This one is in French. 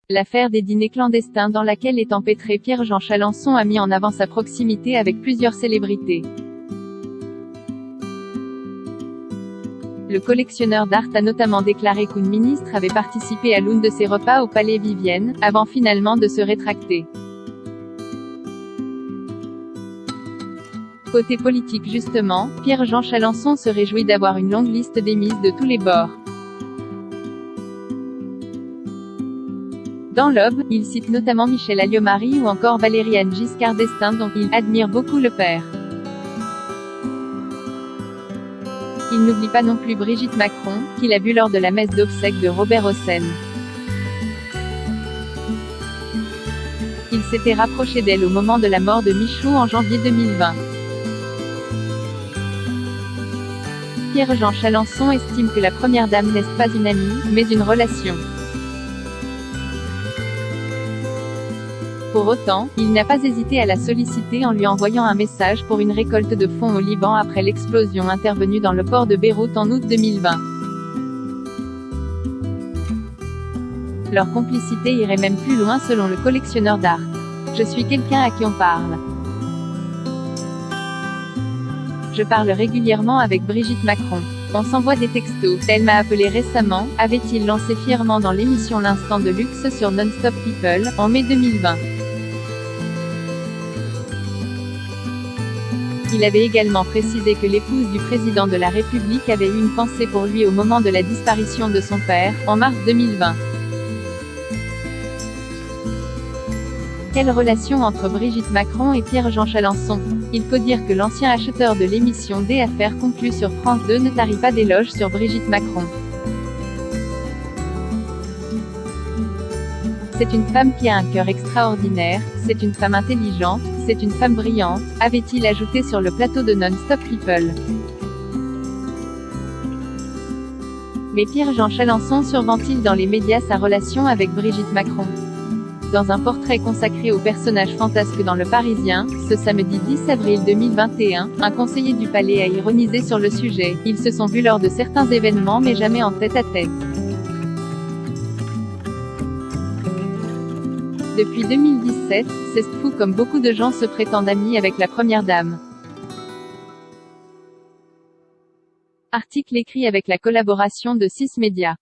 L'affaire des dîners clandestins dans laquelle est empêtré Pierre-Jean Chalencon a mis en avant sa proximité avec plusieurs célébrités. Le collectionneur d'art a notamment déclaré qu'une ministre avait participé à l'un de ses repas au Palais Vivienne, avant finalement de se rétracter. Côté politique justement, Pierre-Jean Chalencon se réjouit d'avoir une longue liste d'émises de tous les bords. Dans l'Aube, il cite notamment Michel Alliot-Marie ou encore Valéry Giscard d'Estaing dont il admire beaucoup le père. Il n'oublie pas non plus Brigitte Macron, qu'il a vue lors de la messe d'obsèques de Robert Hossein. Il s'était rapproché d'elle au moment de la mort de Michou en janvier 2020. Pierre-Jean Chalencon estime que la première dame n'est pas une amie, mais une relation. Pour autant, il n'a pas hésité à la solliciter en lui envoyant un message pour une récolte de fonds au Liban après l'explosion intervenue dans le port de Beyrouth en août 2020. Leur complicité irait même plus loin selon le collectionneur d'art. Je suis quelqu'un à qui on parle. Je parle régulièrement avec Brigitte Macron. On s'envoie des textos. Elle m'a appelé récemment, avait-il lancé fièrement dans l'émission L'Instant de Luxe sur Non-Stop People, en mai 2020. Il avait également précisé que l'épouse du président de la République avait eu une pensée pour lui au moment de la disparition de son père, en mars 2020. Quelle relation entre Brigitte Macron et Pierre-Jean Chalencon? Il faut dire que l'ancien acheteur de l'émission Des Affaires conclues sur France 2 ne tarit pas d'éloges sur Brigitte Macron. C'est une femme qui a un cœur extraordinaire, c'est une femme intelligente, c'est une femme brillante, avait-il ajouté sur le plateau de Non-Stop People. Mais Pierre-Jean Chalencon survend-il dans les médias sa relation avec Brigitte Macron? Dans un portrait consacré au personnage fantasque dans Le Parisien, ce samedi 10 avril 2021, un conseiller du palais a ironisé sur le sujet. Ils se sont vus lors de certains événements mais jamais en tête-à-tête. Depuis 2017, c'est fou comme beaucoup de gens se prétendent amis avec la première dame. Article écrit avec la collaboration de 6 médias.